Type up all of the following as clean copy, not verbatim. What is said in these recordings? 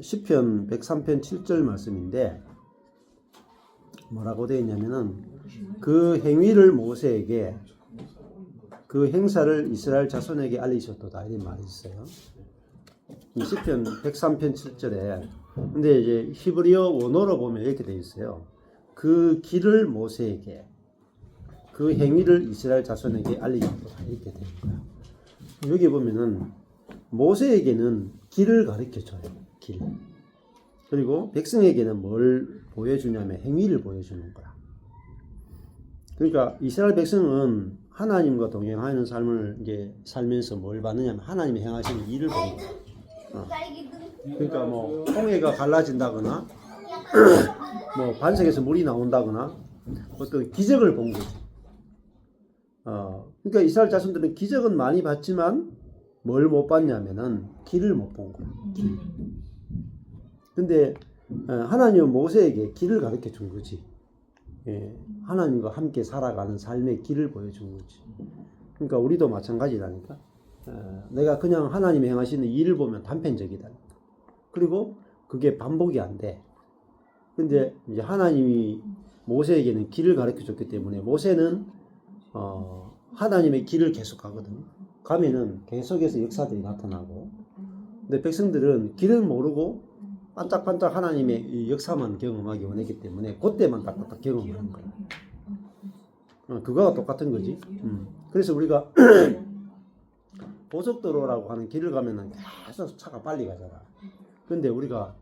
시편 103편 7절 말씀인데 뭐라고 되어 있냐면은 그 행위를 모세에게 그 행사를 이스라엘 자손에게 알리셨도다 이런 말이 있어요. 시편 103편 7절에 근데 이제 히브리어 원어로 보면 이렇게 되어 있어요. 그 길을 모세에게 그 행위를 이스라엘 자손에게 알리셨도다 이렇게 되어 있고요. 여기 보면은 모세에게는 길을 가르쳐줘요. 길. 그리고 백성에게는 뭘 보여주냐면 행위를 보여주는 거야. 그러니까 이스라엘 백성은 하나님과 동행하는 삶을 이제 살면서 뭘 받느냐면 하나님이 행하시는 일을 보는 거야. 그러니까 뭐 홍해가 갈라진다거나 뭐 반석에서 물이 나온다거나 어떤 기적을 본 거지. 그러니까 이스라엘 자손들은 기적은 많이 봤지만 뭘 못 봤냐면은 길을 못 본 거야. 길. 근데 하나님은 모세에게 길을 가르쳐 준 거지. 예, 하나님과 함께 살아가는 삶의 길을 보여준 거지. 그러니까 우리도 마찬가지라니까. 내가 그냥 하나님이 행하시는 일을 보면 단편적이다. 그리고 그게 반복이 안 돼. 근데 이제 하나님이 모세에게는 길을 가르쳐 줬기 때문에 모세는 하나님의 길을 계속 가거든. 가면은 계속해서 역사들이 나타나고. 근데 백성들은 길을 모르고 반짝반짝 하나님의 역사만 경험하기 원했기 때문에 그때만 딱딱딱 경험하는 거야. 그거와 똑같은 거지. 그래서 우리가 고속도로라고 하는 길을 가면은 계속 차가 빨리 가잖아. 근데 우리가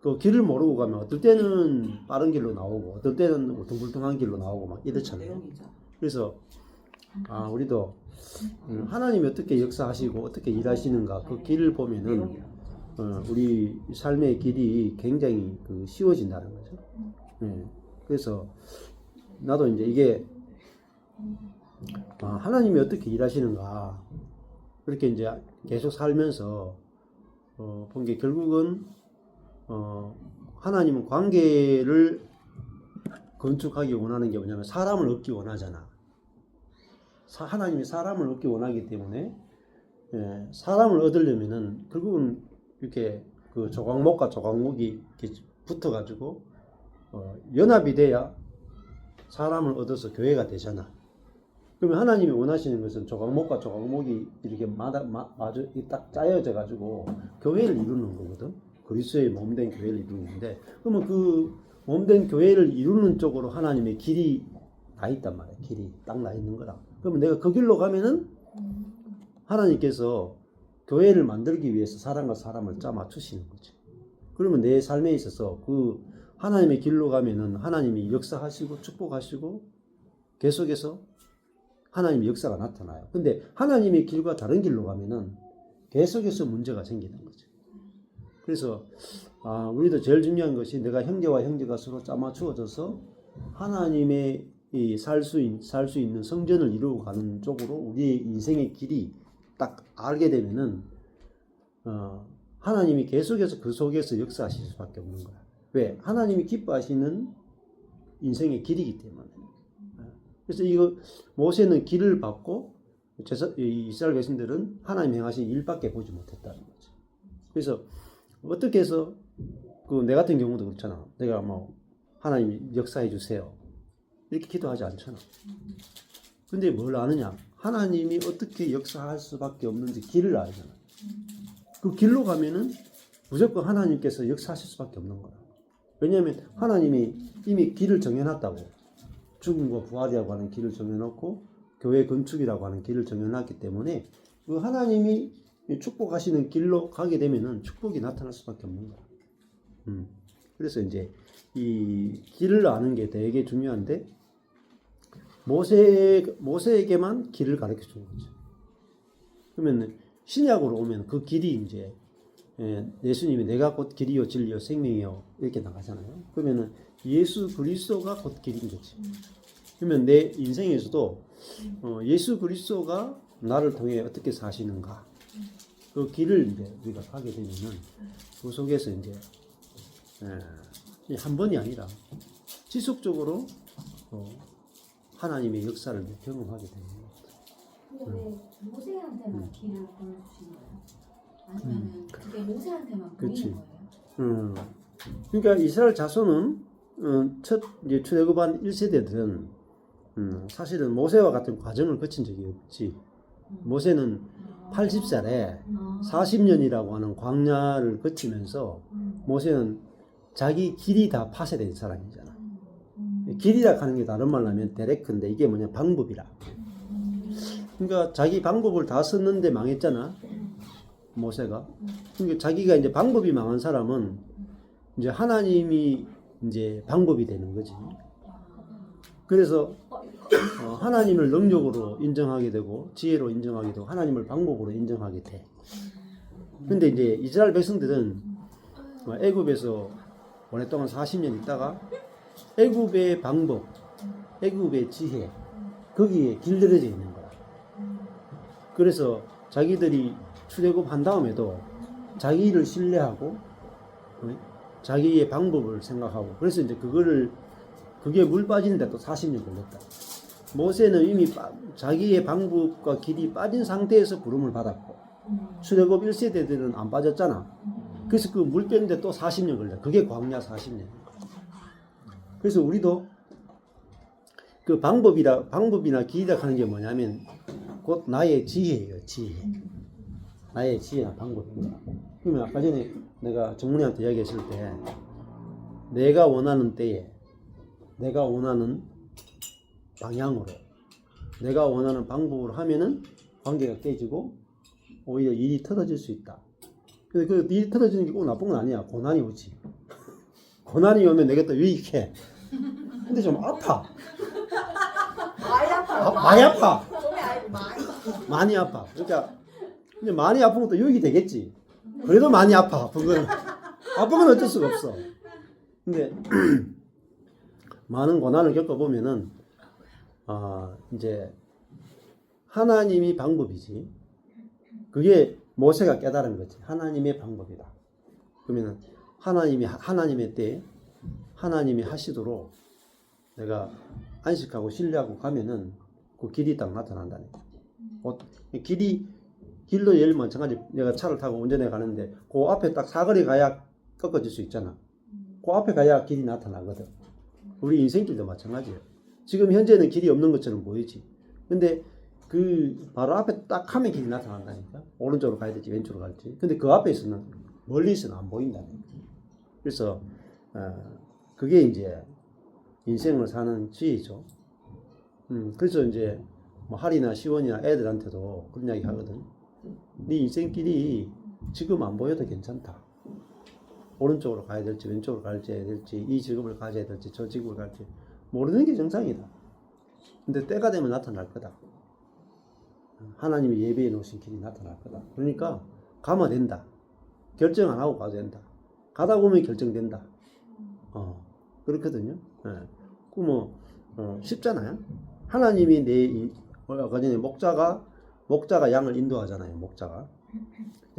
그 길을 모르고 가면 어떨 때는 빠른 길로 나오고 어떨 때는 울퉁불퉁한 길로 나오고 막 이렇잖아요. 그래서 우리도 하나님이 어떻게 역사하시고 어떻게 일하시는가 그 길을 보면은 우리 삶의 길이 굉장히 쉬워진다는 거죠. 그래서 나도 이제 이게 하나님이 어떻게 일하시는가 그렇게 이제 계속 살면서 본 게 결국은 하나님은 관계를 건축하기 원하는 게 뭐냐면 사람을 얻기 원하잖아. 하나님이 사람을 얻기 원하기 때문에 사람을 얻으려면은 결국은 이렇게 그 조각목과 조각목이 이렇게 붙어가지고 연합이 돼야 사람을 얻어서 교회가 되잖아. 그러면 하나님이 원하시는 것은 조각목과 조각목이 이렇게 마주 딱 짜여져 가지고 교회를 이루는 거거든. 그리스도의 몸된 교회를 이루는 건데, 그러면 그 몸된 교회를 이루는 쪽으로 하나님의 길이 나 있단 말이야. 길이 딱 나 있는 거라. 그러면 내가 그 길로 가면은 하나님께서 교회를 만들기 위해서 사람과 사람을 짜 맞추시는 거지. 그러면 내 삶에 있어서 그 하나님의 길로 가면은 하나님이 역사하시고 축복하시고 계속해서 하나님의 역사가 나타나요. 근데 하나님의 길과 다른 길로 가면은 계속해서 문제가 생기는 거죠. 그래서 우리도 제일 중요한 것이 내가 형제와 형제가 서로 짜맞추어져서 하나님의 살 수 있는 성전을 이루고 가는 쪽으로 우리의 인생의 길이 딱 알게 되면은 하나님이 계속해서 그 속에서 역사하실 수밖에 없는 거야. 왜? 하나님이 기뻐하시는 인생의 길이기 때문에. 그래서 이거 모세는 길을 받고 이스라엘 백성들은 하나님 행하신 일밖에 보지 못했다는 거지. 그래서 어떻게 해서 내 같은 경우도 그렇잖아. 내가 뭐 하나님 역사해 주세요 이렇게 기도하지 않잖아. 근데 뭘 아느냐? 하나님이 어떻게 역사할 수밖에 없는지 길을 알잖아. 그 길로 가면은 무조건 하나님께서 역사하실 수밖에 없는 거야. 왜냐하면 하나님이 이미 길을 정해놨다고. 죽음과 부활이라고 하는 길을 정해놓고 교회 건축이라고 하는 길을 정해놨기 때문에 그 하나님이 축복하시는 길로 가게 되면은 축복이 나타날 수밖에 없는 거야. 그래서 이제 이 길을 아는 게 되게 중요한데 모세에게만 길을 가르쳐 준 거죠. 그러면 신약으로 오면 그 길이 이제 예수님이 내가 곧 길이요 진리요 생명이요 이렇게 나가잖아요. 그러면은 예수 그리스도가 곧 길인 거지. 그러면 내 인생에서도 예수 그리스도가 나를 통해 어떻게 사시는가 그 길을 이제 우리가 가게 되면은 그 속에서 이제 한 번이 아니라 지속적으로 하나님의 역사를 경험하게 되는 것 근데 왜 모세한테만 길을 보여주신 거예요? 아니면은 그게 모세한테만 보이는 거예요? 그러니까 이스라엘 자손은 첫 이제 출애굽한 1세대들은 사실은 모세와 같은 과정을 거친 적이 없지. 모세는 80살에 40년이라고 하는 광야를 거치면서 모세는 자기 길이 다 파쇄된 사람이잖아. 길이라 하는 게 다른 말로 하면 데레크인데 이게 뭐냐 방법이라. 그러니까 자기 방법을 다 썼는데 망했잖아. 모세가. 그러니까 자기가 이제 방법이 망한 사람은 이제 하나님이 이제 방법이 되는 거지. 그래서 하나님을 능력으로 인정하게 되고 지혜로 인정하게 되고 하나님을 방법으로 인정하게 돼. 근데 이제 이스라엘 백성들은 애굽에서 오랫동안 40년 있다가 애굽의 방법, 애굽의 지혜 거기에 길들여져 있는 거야. 그래서 자기들이 출애굽 한 다음에도 자기를 신뢰하고 자기의 방법을 생각하고 그래서 이제 그게 물 빠지는데 또 40년 걸렸다. 모세는 이미 자기의 방법과 길이 빠진 상태에서 부름을 받았고 출애굽 1세대들은 안 빠졌잖아. 그래서 그 물 빼는데 또 40년 걸렸다. 그게 광야 40년. 그래서 우리도 그 방법이나 길이라 하는 게 뭐냐면 곧 나의 지혜예요. 지혜. 나의 지혜나 방법입니다. 그러면 아까 전에 내가 정문이한테 이야기했을 때 내가 원하는 때에 내가 원하는 방향으로 내가 원하는 방법으로 하면은 관계가 깨지고 오히려 일이 터져질 수 있다. 근데 그 일이 터져지는 게 꼭 나쁜 건 아니야. 고난이 오지. 고난이 오면 내가 또 유익해. 근데 좀 아파. 많이 아파. 많이 아파. 많이. 많이 아파. 그러니까 근데 많이 아픈 것도 유익이 되겠지. 그래도 많이 아파. 아픈 건 어쩔 수가 없어. 근데 많은 고난을 겪어보면은 이제 하나님이 방법이지. 그게 모세가 깨달은 거지. 하나님의 방법이다. 그러면은 하나님의 때에 하나님이 하시도록 내가 안식하고 신뢰하고 가면은 그 길이 딱 나타난다는 거야. 길도 예를 마찬가지. 내가 차를 타고 운전해 가는데 그 앞에 딱 사거리 가야 꺾어질 수 있잖아. 그 앞에 가야 길이 나타나거든. 우리 인생길도 마찬가지예요. 지금 현재는 길이 없는 것처럼 보이지. 근데 그 바로 앞에 딱 하면 길이 나타난다니까. 오른쪽으로 가야 될지 왼쪽으로 갈지. 근데 그 앞에서는 멀리서는 안 보인다니까. 그래서 그게 이제 인생을 사는 지혜죠. 그래서 이제 뭐 할이나 시원이나 애들한테도 그런 이야기 하거든. 네 인생길이 지금 안 보여도 괜찮다. 오른쪽으로 가야 될지 왼쪽으로 가야 될지 이 직업을 가져야 될지 저 직업을 갈지 모르는 게 정상이다. 근데 때가 되면 나타날 거다. 하나님이 예배해 놓으신 길이 나타날 거다. 그러니까 가면 된다. 결정 안 하고 가도 된다. 가다 보면 결정된다. 그렇거든요. 그 쉽잖아요. 하나님이 아까 전에 목자가 양을 인도하잖아요. 목자가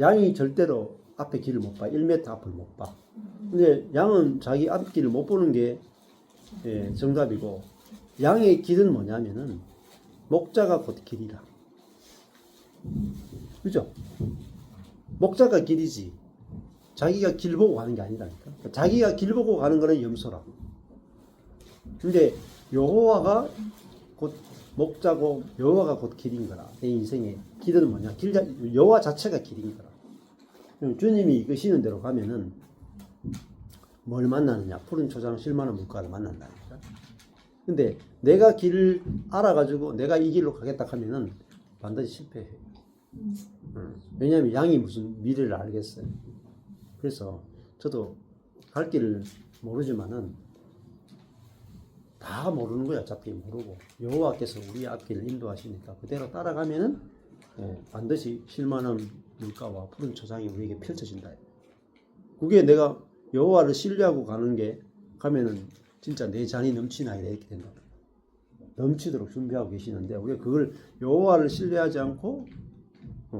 양이 절대로 앞에 길을 못 봐. 1m 앞을 못 봐. 근데 양은 자기 앞길을 못 보는 게 정답이고 양의 길은 뭐냐면은 목자가 곧 길이다. 그죠? 목자가 길이지. 자기가 길 보고 가는 게 아니라니까. 자기가 길 보고 가는 거는 염소라. 근데 여호와가 곧 목자고 여호와가 곧 길인 거라. 내 인생의 길은 뭐냐? 여호와 자체가 길인 거라. 주님이 이끄시는 대로 가면은 뭘 만나느냐? 푸른 초장 실만한 물가를 만난다니까. 근데 내가 길을 알아가지고 내가 이 길로 가겠다 하면은 반드시 실패해. 왜냐하면 양이 무슨 미래를 알겠어요. 그래서 저도 갈 길을 모르지만은 다 모르는 거야. 어차피 모르고 여호와께서 우리 앞길을 인도하시니까 그대로 따라가면은 반드시 실만한 물가와 푸른 초장이 우리에게 펼쳐진다. 그게 내가 여호와를 신뢰하고 가면은 진짜 내 잔이 넘치나이다 이렇게 된다. 넘치도록 준비하고 계시는데 우리가 그걸 여호와를 신뢰하지 않고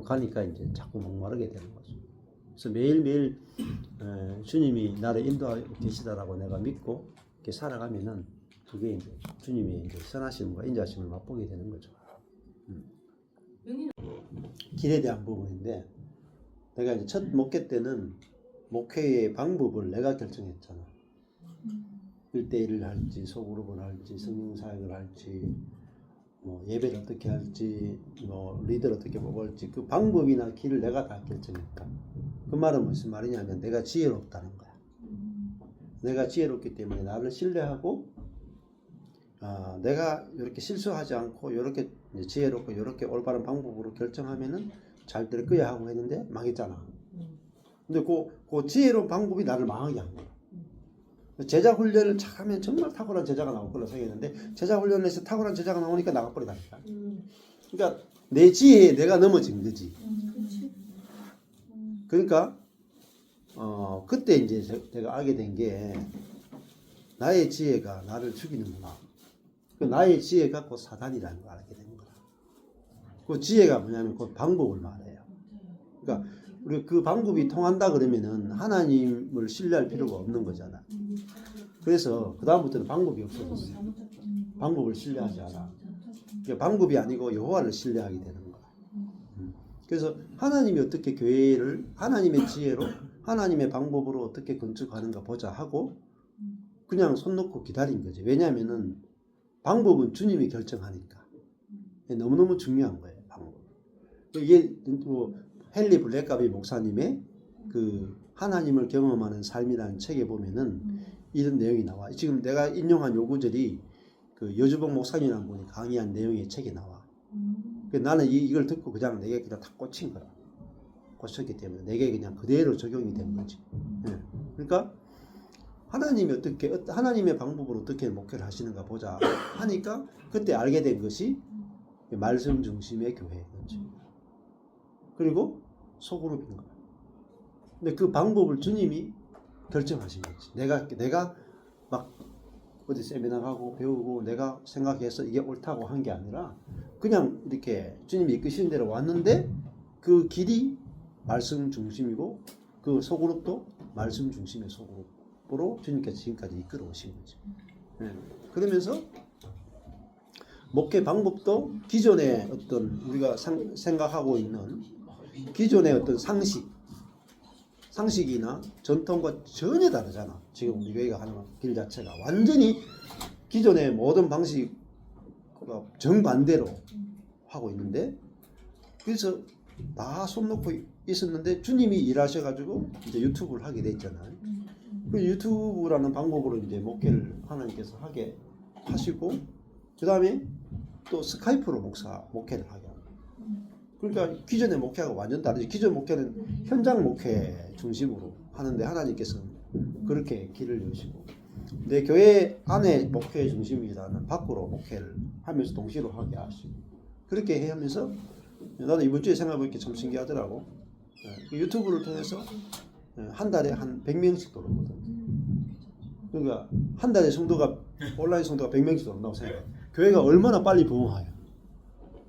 가니까 이제 자꾸 목마르게 되는 거죠. 그래서 매일매일 주님이 나를 인도하고 계시다라고 내가 믿고 이렇게 살아가면은 그게 이제 주님의 이제 선하심과 인자심을 맛보게 되는 거죠. 길에 대한 부분인데 내가 이제 첫 목회 때는 목회의 방법을 내가 결정했잖아. 1대1을 할지, 소그룹을 할지, 성령 사역을 할지, 뭐 예배를 어떻게 할지, 뭐 리더를 어떻게 뽑을지 그 방법이나 길을 내가 다 결정했다. 그 말은 무슨 말이냐면 내가 지혜롭다는 거야. 내가 지혜롭기 때문에 나를 신뢰하고 내가 이렇게 실수하지 않고 이렇게 지혜롭고 이렇게 올바른 방법으로 결정하면은 잘 될 거야 하고 했는데 망했잖아. 근데 그 지혜로운 방법이 나를 망하게 한 거야. 제자 훈련을 잘하면 정말 탁월한 제자가 나올 거라 생각했는데 제자 훈련을 해서 탁월한 제자가 나오니까 나가버리다니까. 그러니까 내 지혜에 내가 넘어진 거지. 그러니까 그때 이제 제가 알게 된 게 나의 지혜가 나를 죽이는구나. 그 나의 지혜가 곧 사단이라는 걸 알게 된 거야. 그 지혜가 뭐냐면 그 방법을 말해요. 그러니까 우리 그 방법이 통한다 그러면은 하나님을 신뢰할 필요가 없는 거잖아. 그래서 그 다음부터는 방법이 없어졌어. 방법을 신뢰하지 않아. 그러니까 방법이 아니고 여호와를 신뢰하게 되는 거야. 그래서 하나님이 어떻게 교회를 하나님의 지혜로 하나님의 방법으로 어떻게 건축하는가 보자 하고 그냥 손 놓고 기다린 거지. 왜냐하면은 방법은 주님이 결정하니까. 너무너무 중요한 거예요. 방법. 이게 뭐 헨리 블랙가비 목사님의 그 하나님을 경험하는 삶이라는 책에 보면은 이런 내용이 나와. 지금 내가 인용한 요 구절이 그 여주봉 목사님이라는 분이 강의한 내용의 책에 나와. 나는 이걸 듣고 그냥 내게 그냥 다 꽂힌 거야. 꽂혔기 때문에 내게 그냥 그대로 적용이 된 거지. 그러니까 하나님이 어떻게 하나님의 방법으로 어떻게 목회를 하시는가 보자 하니까 그때 알게 된 것이 말씀 중심의 교회였지. 그리고 소그룹인 거야. 근데 그 방법을 주님이 결정하신 거지. 내가 막 어디 세미나 가고 배우고 내가 생각해서 이게 옳다고 한 게 아니라 그냥 이렇게 주님이 이끄신 대로 왔는데 그 길이 말씀 중심이고 그 소그룹도 말씀 중심의 소그룹으로 주님께서 지금까지 이끌어 오신 거죠. 그러면서 목회 방법도 기존의 어떤 우리가 생각하고 있는 기존의 어떤 상식이나 전통과 전혀 다르잖아. 지금 우리 교회가 하는 길 자체가 완전히 기존의 모든 방식과 정반대로 하고 있는데 그래서 다 손 놓고 있었는데 주님이 일하셔가지고 이제 유튜브를 하게 됐잖아요. 그 유튜브라는 방법으로 이제 목회를 하나님께서 하게 하시고 그 다음에 또 스카이프로 목회를 하게 하고. 그러니까 기존의 목회하고 완전 다르지. 기존 목회는 현장 목회 중심으로 하는데 하나님께서는 그렇게 길을 여시고 내 교회 안에 목회 중심이라는 밖으로 목회를 하면서 동시로 하게 하시고 그렇게 하면서 나도 이번 주에 생각해보니까 참 신기하더라고. 유튜브를 통해서 한 달에 한 100명씩 들어오거든. 그러니까 한 달에 성도가 온라인 성도가 100명씩 들어온다고 생각해. 교회가 얼마나 빨리 부흥하여.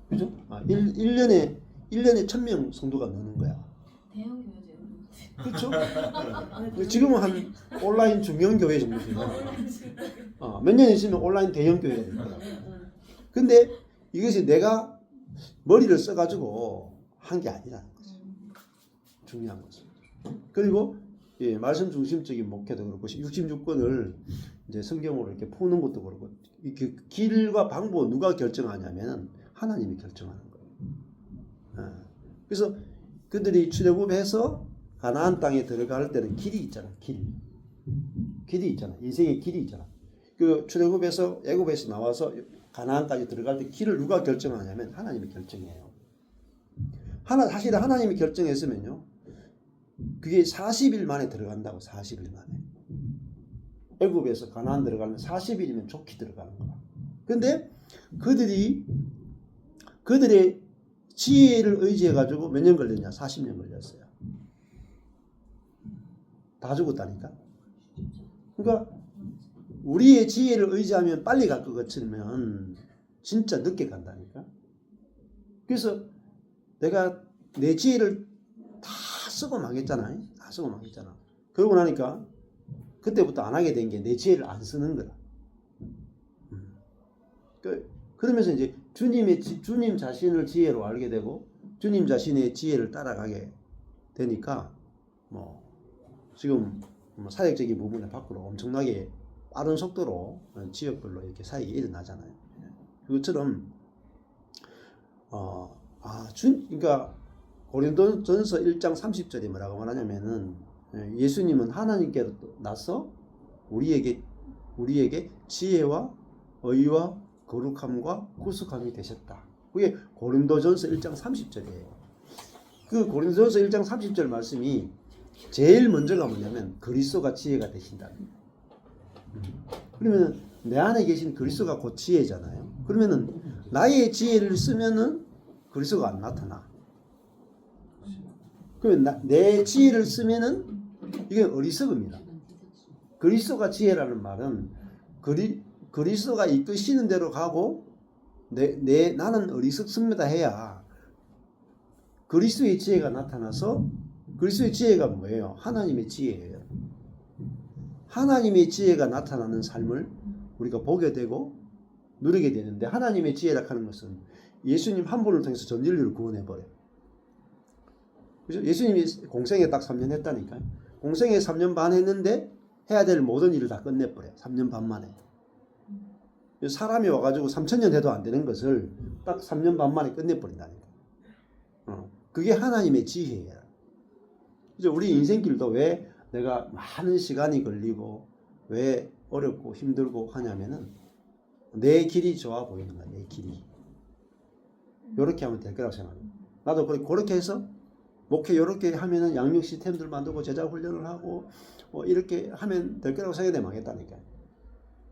그죠? 1년에 1000명 성도가 느는 거야. 대형 교회죠. 그렇죠? 지금은 한 온라인 중형 교회 정도 되잖아. 몇 년 있으면 온라인 대형 교회가 될 거야. 근데 이것이 내가 머리를 써가지고 한 게 아니라는 거죠. 중요한 거죠. 그리고 말씀 중심적인 목회도 그렇고 66권을 이제 성경으로 이렇게 푸는 것도 그렇고 이 길과 방법 누가 결정하냐면 하나님이 결정하는 거예요. 그래서 그들이 출애굽해서 가나안 땅에 들어갈 때는 길이 있잖아. 길이 있잖아. 인생의 길이 있잖아. 그 출애굽해서 애굽에서 나와서 가나안까지 들어갈 때 길을 누가 결정하냐면 하나님이 결정해요. 사실 하나님이 결정했으면요. 그게 40일 만에 들어간다고. 40일 만에. 애굽에서 가나안 들어가면 40일이면 좋게 들어가는 거야. 근데 그들의 지혜를 의지해 가지고 몇 년 걸렸냐? 40년 걸렸어요. 다 죽었다니까. 그러니까 우리의 지혜를 의지하면 빨리 갈 것 같으면 진짜 늦게 간다니까. 그래서 내가 내 지혜를 다 쓰고 망했잖아. 다 쓰고 망했잖아. 그러고 나니까 그때부터 안 하게 된 게 내 지혜를 안 쓰는 거다. 그러면서 이제 주님 자신을 지혜로 알게 되고 주님 자신의 지혜를 따라가게 되니까 뭐 지금 사역적인 부분에 밖으로 엄청나게 빠른 속도로 지역별로 이렇게 사역이 일어나잖아요. 그것처럼 그러니까 고린도전서 1장 30절에 뭐라고 말하냐면은 예수님은 하나님께로 나서 우리에게 지혜와 의와 거룩함과 구속함이 되셨다. 그게 고린도전서 1장 30절이에요. 그 고린도전서 1장 30절 말씀이 제일 먼저가 뭐냐면 그리스도가 지혜가 되신다. 그러면 내 안에 계신 그리스도가 곧 지혜잖아요. 그러면은 나의 지혜를 쓰면은 그리스도가 안 나타나. 그러면 내 지혜를 쓰면은 이게 어리석음이다. 그리스도가 지혜라는 말은 그리스도가 이끄시는 대로 가고 나는 어리석습니다 해야 그리스도의 지혜가 나타나서 그리스도의 지혜가 뭐예요? 하나님의 지혜예요. 하나님의 지혜가 나타나는 삶을 우리가 보게 되고 누리게 되는데 하나님의 지혜라 하는 것은 예수님 한 분을 통해서 전 인류를 구원해버려요. 그죠? 예수님이 공생에 딱 3년 했다니까요. 공생에 3년 반 했는데 해야 될 모든 일을 다 끝내버려요. 3년 반 만에. 사람이 와가지고 3,000년 해도 안 되는 것을 딱 3년 반 만에 끝내버린다니까. 그게 하나님의 지혜예요. 그죠? 우리 인생길도 왜 내가 많은 시간이 걸리고 왜 어렵고 힘들고 하냐면은 내 길이 좋아 보이는 거야. 내 길이. 요렇게 하면 될 거라고 생각합니다. 나도 그렇게 해서 목회 요렇게 하면은 양육 시스템들 만들고 제자 훈련을 하고 이렇게 하면 될 거라고 생각해 망했다니까.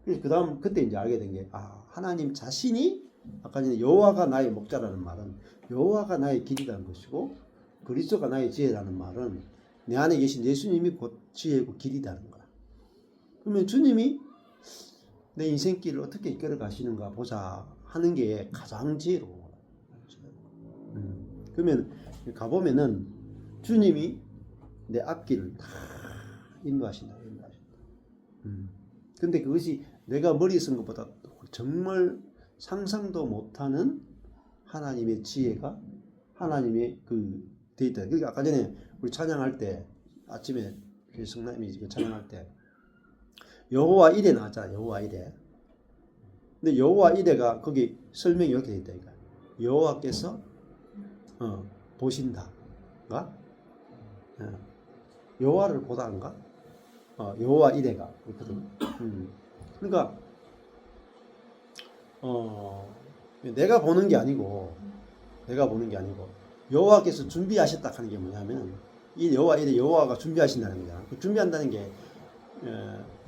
그 다음 그때 이제 알게 된 게 하나님 자신이 아까 전에 여호와가 나의 목자라는 말은 여호와가 나의 길이라는 것이고 그리스도가 나의 지혜라는 말은 내 안에 계신 예수님이 곧 지혜고 길이라는 거야. 그러면 주님이 내 인생길을 어떻게 이끌어 가시는가 보자 하는 게 가장 지혜로운 거야. 그러면 가보면은 주님이 내 앞길을 다 인도하신다. 근데 그것이 내가 머리에 쓴 것보다 정말 상상도 못하는 하나님의 지혜가 하나님의 돼 있다. 그러니까 아까 전에 우리 찬양할 때 아침에 성남이 찬양할 때 여호와 이레 나왔잖아. 여호와 이레. 근데 여호와 이레가 거기 설명이 이렇게 돼 있다. 그러니까 여호와께서 보신다가 여호와를 보다인가? 여호와 이레가 그렇거든. 그러니까 내가 보는 게 아니고 여호와께서 준비하셨다 하는 게 뭐냐면 이 여호와 이레 여호와가 준비하신다는 거잖아. 그 준비한다는 게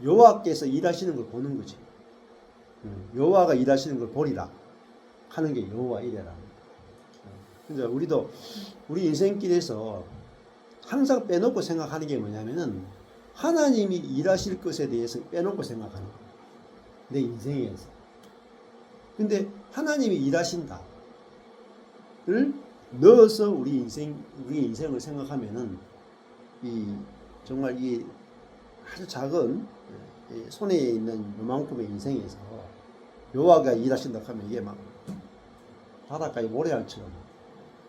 여호와께서 일하시는 걸 보는 거지. 여호와가 일하시는 걸 보리라 하는 게 여호와 이레라. 그러니까 우리도 우리 인생길에서 항상 빼놓고 생각하는 게 뭐냐면은 하나님이 일하실 것에 대해서 빼놓고 생각하는 거예요. 내 인생에서. 근데 하나님이 일하신다를 넣어서 우리 인생을 생각하면은 정말 이 아주 작은 손에 있는 요만큼의 인생에서 여호와가 일하신다 하면 이게 막 바닷가의 모래알처럼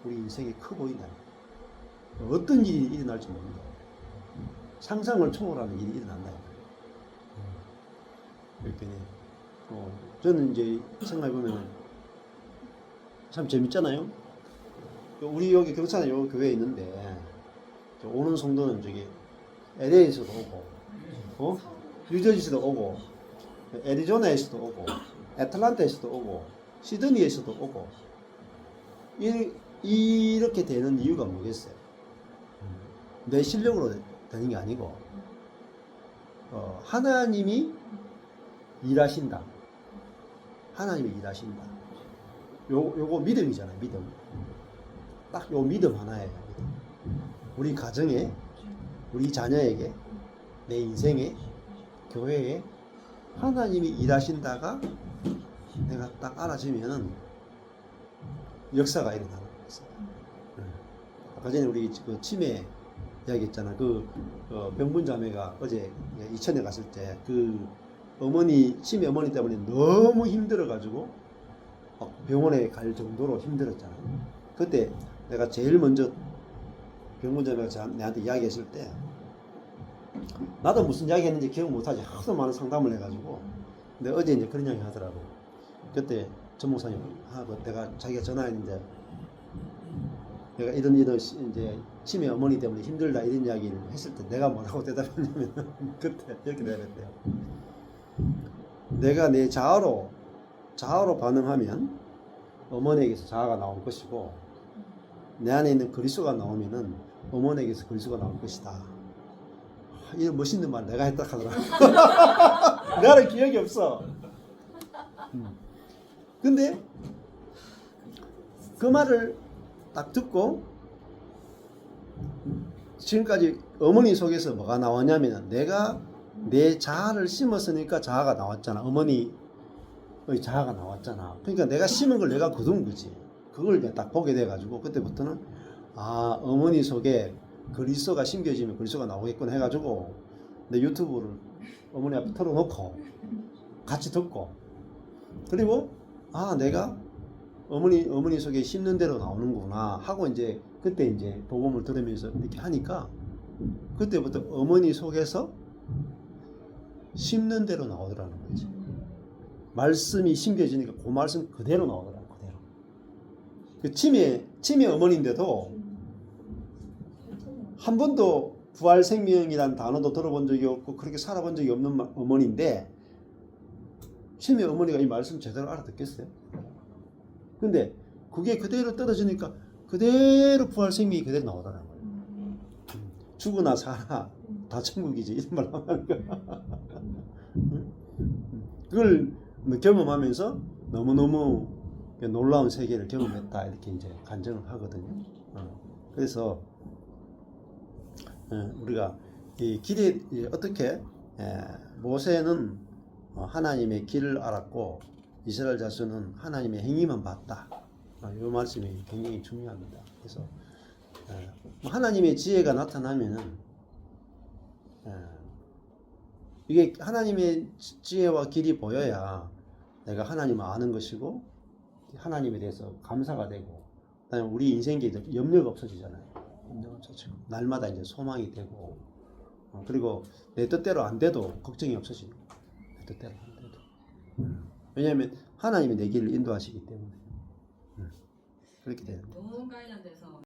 우리 인생이 커 보인다. 어떤 일이 일어날지 모른다. 상상을 초월하는 일이 일어난다. 이렇게 저는 이제 생각해보면 참 재밌잖아요. 우리 여기 경산에 여기 교회에 있는데 오는 성도는 저기 LA에서도 오고 뉴저지에서도 오고 애리조나에서도 오고 애틀란타에서도 오고 시드니에서도 오고 이렇게 되는 이유가 뭐겠어요? 내 실력으로 되는 게 아니고 하나님이 일하신다. 하나님이 일하신다. 요거 믿음이잖아요. 믿음. 딱 요 믿음 하나예요. 우리 가정에, 우리 자녀에게, 내 인생에, 교회에 하나님이 일하신다가 내가 딱 알아지면은 역사가 일어나는 거였어요. 아까 전에 우리 그 치매 이야기했잖아. 병분 자매가 어제 이천에 갔을 때 치매 어머니 때문에 너무 힘들어가지고 병원에 갈 정도로 힘들었잖아. 그때 내가 제일 먼저 병분 자매가 내한테 이야기했을 때 나도 무슨 이야기 했는지 기억 못하지. 하도 많은 상담을 해가지고. 근데 어제 이제 그런 이야기 하더라고. 그때 전 목사님 하고 내가 자기가 전화했는데 내가 이런 이제 치매 어머니 때문에 힘들다 이런 이야기를 했을 때 내가 뭐라고 대답했냐면 그때 이렇게 대답했대요. 내가 내 자아로 반응하면 어머니에게서 자아가 나올 것이고 내 안에 있는 그리스도가 나오면은 어머니에게서 그리스도가 나올 것이다. 이런 멋있는 말 내가 했다 하더라고. 나는 기억이 없어. 근데 그 말을 딱 듣고 지금까지 어머니 속에서 뭐가 나왔냐면 내가 내 자아를 심었으니까 자아가 나왔잖아. 어머니의 자아가 나왔잖아. 그러니까 내가 심은 걸 내가 거둔 거지. 그걸 내가 딱 보게 돼가지고 그때부터는 아 어머니 속에 그리스도가 심겨지면 그리스도가 나오겠구나 해가지고 내 유튜브를 어머니 앞에 털어놓고 같이 듣고 그리고 아 내가 어머니 속에 심는 대로 나오는구나 하고 이제 그때 이제 복음을 들으면서 이렇게 하니까 그때부터 어머니 속에서 심는 대로 나오더라는 거지. 말씀이 심겨지니까 그 말씀 그대로 나오더라고. 그대로. 그 치매 어머니인데도 한 번도 부활 생명이라는 단어도 들어본 적이 없고 그렇게 살아본 적이 없는 어머니인데 치매 어머니가 이 말씀 제대로 알아듣겠어요? 근데 그게 그대로 떨어지니까 그대로 부활 생명이 그대로 나오더라는 거예요. 죽으나 살아 다 천국이지 이런 말 하니까 그걸 경험하면서 너무너무 놀라운 세계를 경험했다 이렇게 이제 간증을 하거든요. 그래서 우리가 이 길이 어떻게 모세는 하나님의 길을 알았고 이스라엘 자손은 하나님의 행위만 봤다. 이 말씀이 굉장히 중요합니다. 그래서 하나님의 지혜가 나타나면은 이게 하나님의 지혜와 길이 보여야 내가 하나님을 아는 것이고 하나님에 대해서 감사가 되고 그다음에 우리 인생에 염려가 없어지잖아요. 염려가 없어지고 날마다 이제 소망이 되고 그리고 내 뜻대로 안 돼도 걱정이 없어지고 내 뜻대로 안 돼도 왜냐하면 하나님이 내 길을 인도하시기 때문에 그렇게 되는 거예요. 돈 관련돼서